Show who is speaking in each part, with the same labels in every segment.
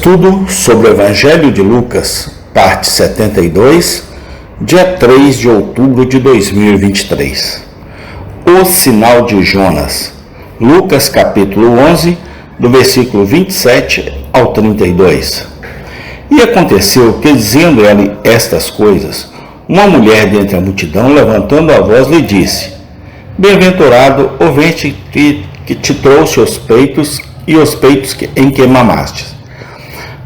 Speaker 1: Estudo sobre o Evangelho de Lucas, parte 72, dia 3 de outubro de 2023. O sinal de Jonas. Lucas capítulo 11, do versículo 27 ao 32. E aconteceu que, dizendo ele estas coisas, uma mulher dentre a multidão, levantando a voz, lhe disse: Bem-aventurado o ventre que te trouxe os peitos e os peitos em que mamastes.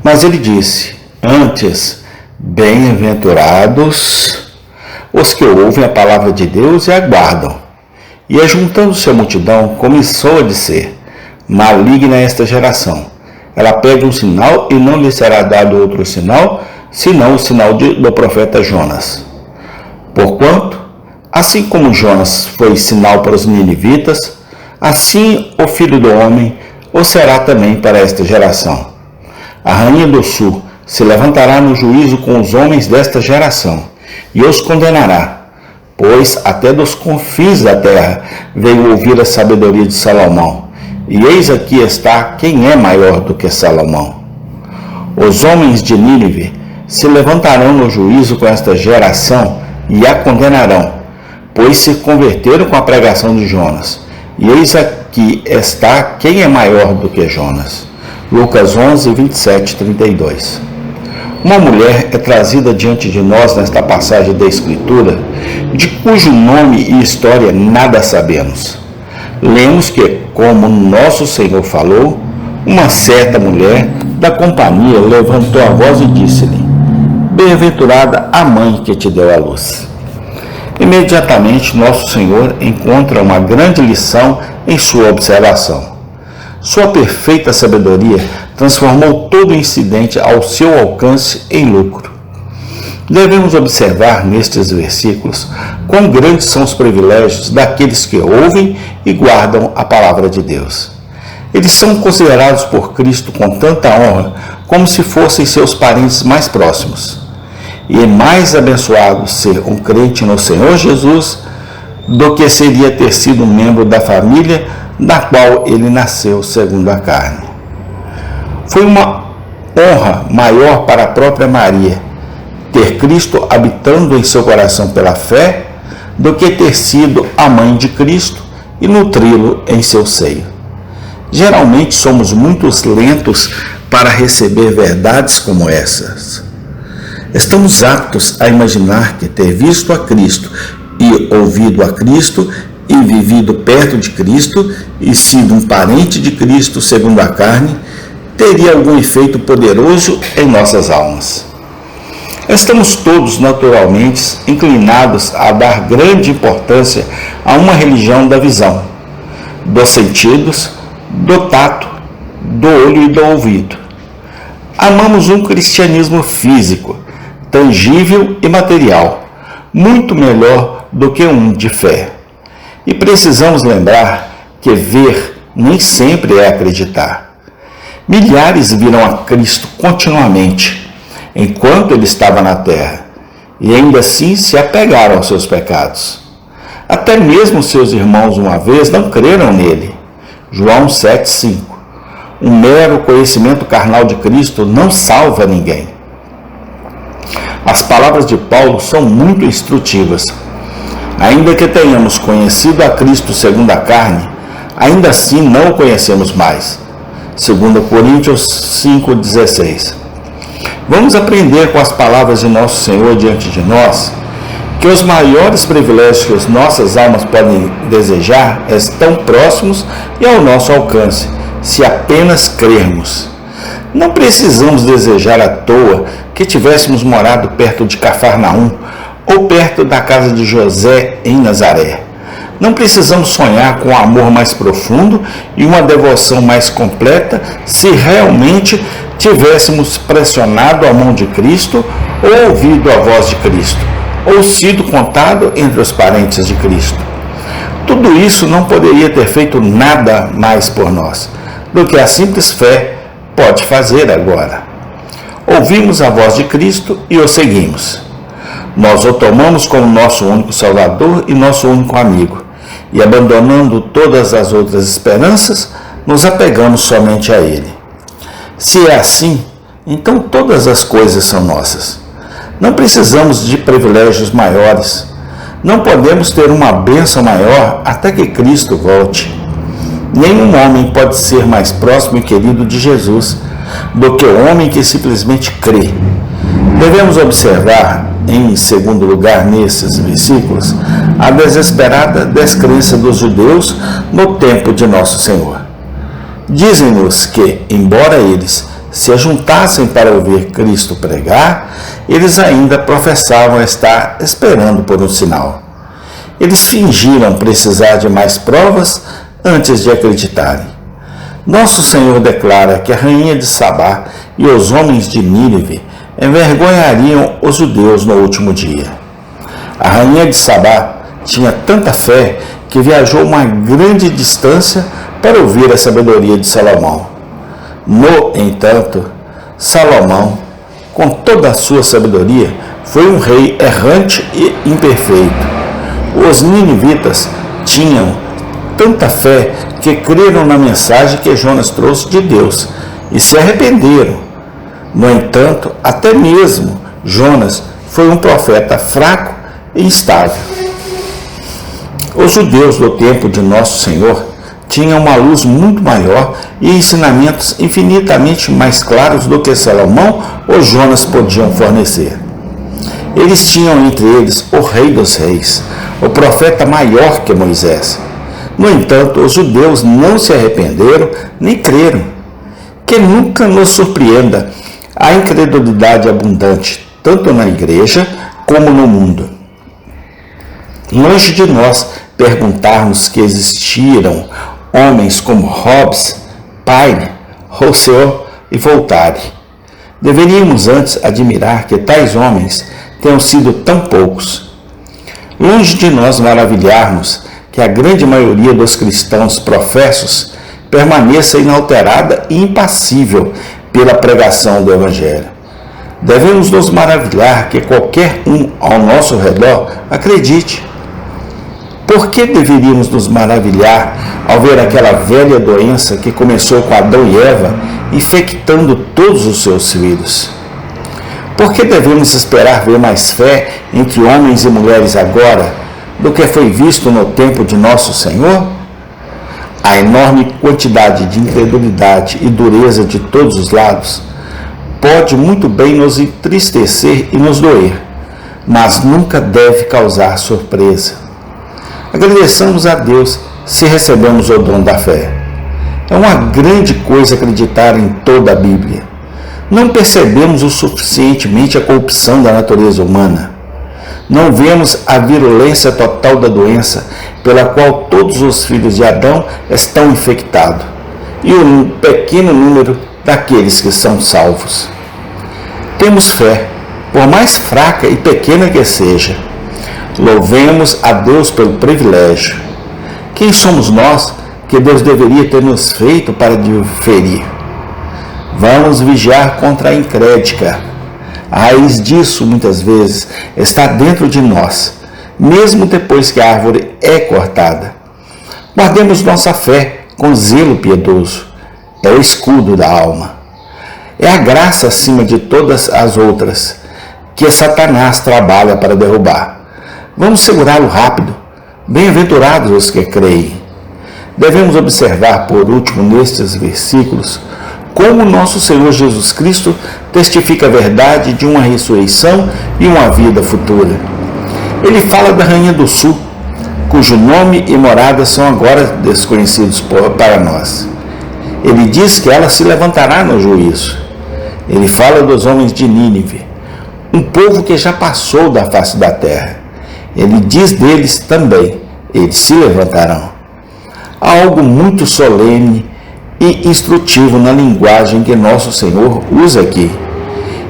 Speaker 1: Mas ele disse: Antes, bem-aventurados os que ouvem a palavra de Deus e aguardam. E ajuntando-se a multidão, começou a dizer: Maligna é esta geração. Ela pede um sinal e não lhe será dado outro sinal, senão o sinal do profeta Jonas. Porquanto, assim como Jonas foi sinal para os ninivitas, assim o Filho do Homem o será também para esta geração. A rainha do sul se levantará no juízo com os homens desta geração e os condenará, pois até dos confins da terra veio ouvir a sabedoria de Salomão. E eis aqui está quem é maior do que Salomão. Os homens de Nínive se levantarão no juízo com esta geração e a condenarão, pois se converteram com a pregação de Jonas. E eis aqui está quem é maior do que Jonas. Lucas 11, 27 e 32. Uma mulher é trazida diante de nós nesta passagem da Escritura, de cujo nome e história nada sabemos. Lemos que, como nosso Senhor falou, uma certa mulher da companhia levantou a voz e disse-lhe: Bem-aventurada a mãe que te deu a luz. Imediatamente, nosso Senhor encontra uma grande lição em sua observação. Sua perfeita sabedoria transformou todo o incidente ao seu alcance em lucro. Devemos observar nestes versículos quão grandes são os privilégios daqueles que ouvem e guardam a palavra de Deus. Eles são considerados por Cristo com tanta honra como se fossem seus parentes mais próximos. E é mais abençoado ser um crente no Senhor Jesus do que seria ter sido um membro da família da qual ele nasceu segundo a carne. Foi uma honra maior para a própria Maria ter Cristo habitando em seu coração pela fé do que ter sido a mãe de Cristo e nutri-lo em seu seio. Geralmente somos muito lentos para receber verdades como essas. Estamos aptos a imaginar que ter visto a Cristo e ouvido a Cristo e vivido perto de Cristo e sido um parente de Cristo segundo a carne teria algum efeito poderoso em nossas almas. Estamos todos naturalmente inclinados a dar grande importância a uma religião da visão, dos sentidos, do tato, do olho e do ouvido. Amamos um cristianismo físico, tangível e material, muito melhor do que um de fé. E precisamos lembrar que ver nem sempre é acreditar. Milhares viram a Cristo continuamente, enquanto ele estava na terra, e ainda assim se apegaram aos seus pecados. Até mesmo seus irmãos uma vez não creram nele. João 7,5. Um mero conhecimento carnal de Cristo não salva ninguém. As palavras de Paulo são muito instrutivas. Ainda que tenhamos conhecido a Cristo segundo a carne, ainda assim não o conhecemos mais. 2 Coríntios 5,16. Vamos aprender com as palavras de nosso Senhor diante de nós que os maiores privilégios que as nossas almas podem desejar estão próximos e ao nosso alcance, se apenas crermos. Não precisamos desejar à toa que tivéssemos morado perto de Cafarnaum ou perto da casa de José em Nazaré. Não precisamos sonhar com um amor mais profundo e uma devoção mais completa se realmente tivéssemos pressionado a mão de Cristo ou ouvido a voz de Cristo, ou sido contado entre os parentes de Cristo. Tudo isso não poderia ter feito nada mais por nós do que a simples fé pode fazer agora. Ouvimos a voz de Cristo e o seguimos. Nós o tomamos como nosso único Salvador e nosso único amigo, e abandonando todas as outras esperanças, nos apegamos somente a Ele. Se é assim, então todas as coisas são nossas. Não precisamos de privilégios maiores. Não podemos ter uma bênção maior até que Cristo volte. Nenhum homem pode ser mais próximo e querido de Jesus do que o homem que simplesmente crê. Devemos observar, em segundo lugar, nesses versículos, a desesperada descrença dos judeus no tempo de Nosso Senhor. Dizem-nos que, embora eles se ajuntassem para ouvir Cristo pregar, eles ainda professavam estar esperando por um sinal. Eles fingiram precisar de mais provas antes de acreditarem. Nosso Senhor declara que a rainha de Sabá e os homens de Nínive envergonhariam os judeus no último dia. A rainha de Sabá tinha tanta fé que viajou uma grande distância para ouvir a sabedoria de Salomão. No entanto, Salomão, com toda a sua sabedoria, foi um rei errante e imperfeito. Os ninivitas tinham tanta fé que creram na mensagem que Jonas trouxe de Deus e se arrependeram. No entanto, até mesmo Jonas foi um profeta fraco e instável. Os judeus do tempo de Nosso Senhor tinham uma luz muito maior e ensinamentos infinitamente mais claros do que Salomão ou Jonas podiam fornecer. Eles tinham entre eles o Rei dos Reis, o profeta maior que Moisés. No entanto, os judeus não se arrependeram nem creram. Que nunca nos surpreenda a incredulidade abundante, tanto na igreja como no mundo. Longe de nós perguntarmos que existiram homens como Hobbes, Paine, Rousseau e Voltaire. Deveríamos antes admirar que tais homens tenham sido tão poucos. Longe de nós maravilharmos que a grande maioria dos cristãos professos permaneça inalterada e impassível pela pregação do Evangelho. Devemos nos maravilhar que qualquer um ao nosso redor acredite. Por que deveríamos nos maravilhar ao ver aquela velha doença que começou com Adão e Eva, infectando todos os seus filhos? Por que devemos esperar ver mais fé entre homens e mulheres agora do que foi visto no tempo de Nosso Senhor? A enorme quantidade de incredulidade e dureza de todos os lados pode muito bem nos entristecer e nos doer, mas nunca deve causar surpresa. Agradeçamos a Deus se recebemos o dom da fé. É uma grande coisa acreditar em toda a Bíblia. Não percebemos o suficientemente a corrupção da natureza humana. Não vemos a virulência total da doença pela qual todos os filhos de Adão estão infectados e um pequeno número daqueles que são salvos. Temos fé, por mais fraca e pequena que seja. Louvemos a Deus pelo privilégio. Quem somos nós que Deus deveria ter nos feito para diferir? Vamos vigiar contra a incrédula. A raiz disso, muitas vezes, está dentro de nós, mesmo depois que a árvore é cortada. Guardemos nossa fé com zelo piedoso. É o escudo da alma. É a graça acima de todas as outras que Satanás trabalha para derrubar. Vamos segurá-lo rápido. Bem-aventurados os que creem. Devemos observar, por último, nestes versículos, como nosso Senhor Jesus Cristo testifica a verdade de uma ressurreição e uma vida futura. Ele fala da Rainha do Sul, cujo nome e morada são agora desconhecidos para nós. Ele diz que ela se levantará no juízo. Ele fala dos homens de Nínive, um povo que já passou da face da terra. Ele diz deles também, eles se levantarão. Há algo muito solene e instrutivo na linguagem que nosso Senhor usa aqui.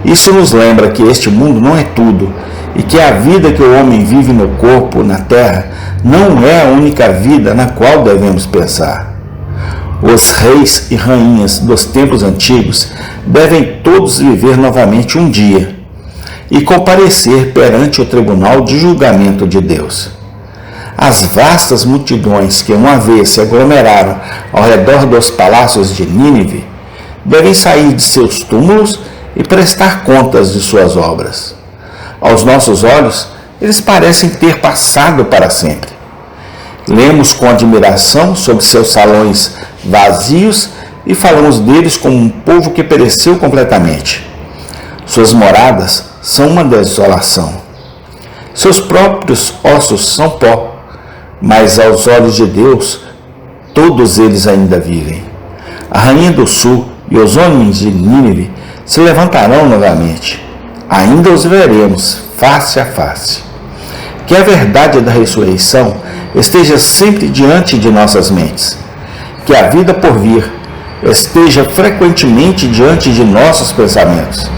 Speaker 1: Isso nos lembra que este mundo não é tudo e que a vida que o homem vive no corpo, na terra, não é a única vida na qual devemos pensar. Os reis e rainhas dos tempos antigos devem todos viver novamente um dia e comparecer perante o tribunal de julgamento de Deus. As vastas multidões que uma vez se aglomeraram ao redor dos palácios de Nínive devem sair de seus túmulos e prestar contas de suas obras. Aos nossos olhos, eles parecem ter passado para sempre. Lemos com admiração sobre seus salões vazios e falamos deles como um povo que pereceu completamente. Suas moradas são uma desolação. Seus próprios ossos são pó, mas aos olhos de Deus, todos eles ainda vivem. A rainha do sul e os homens de Nínive se levantarão novamente. Ainda os veremos face a face. Que a verdade da ressurreição esteja sempre diante de nossas mentes. Que a vida por vir esteja frequentemente diante de nossos pensamentos.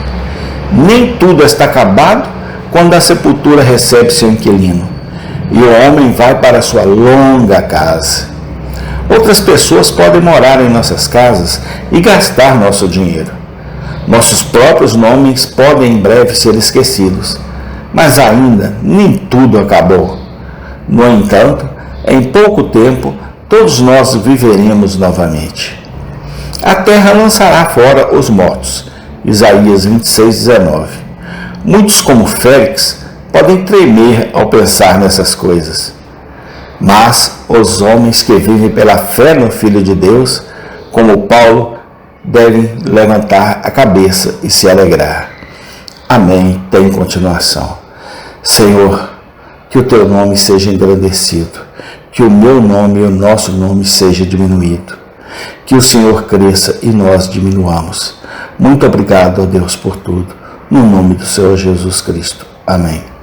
Speaker 1: Nem tudo está acabado quando a sepultura recebe seu inquilino e o homem vai para sua longa casa. Outras pessoas podem morar em nossas casas e gastar nosso dinheiro. Nossos próprios nomes podem em breve ser esquecidos, mas ainda nem tudo acabou. No entanto, em pouco tempo, todos nós viveremos novamente. A terra lançará fora os mortos. Isaías 26:19. Muitos, como Félix, podem tremer ao pensar nessas coisas. Mas os homens que vivem pela fé no Filho de Deus, como Paulo, devem levantar a cabeça e se alegrar. Amém. Tem continuação. Senhor, que o teu nome seja engrandecido, que o meu nome e o nosso nome seja diminuído, que o Senhor cresça e nós diminuamos. Muito obrigado, ó Deus, por tudo. No nome do Senhor Jesus Cristo. Amém.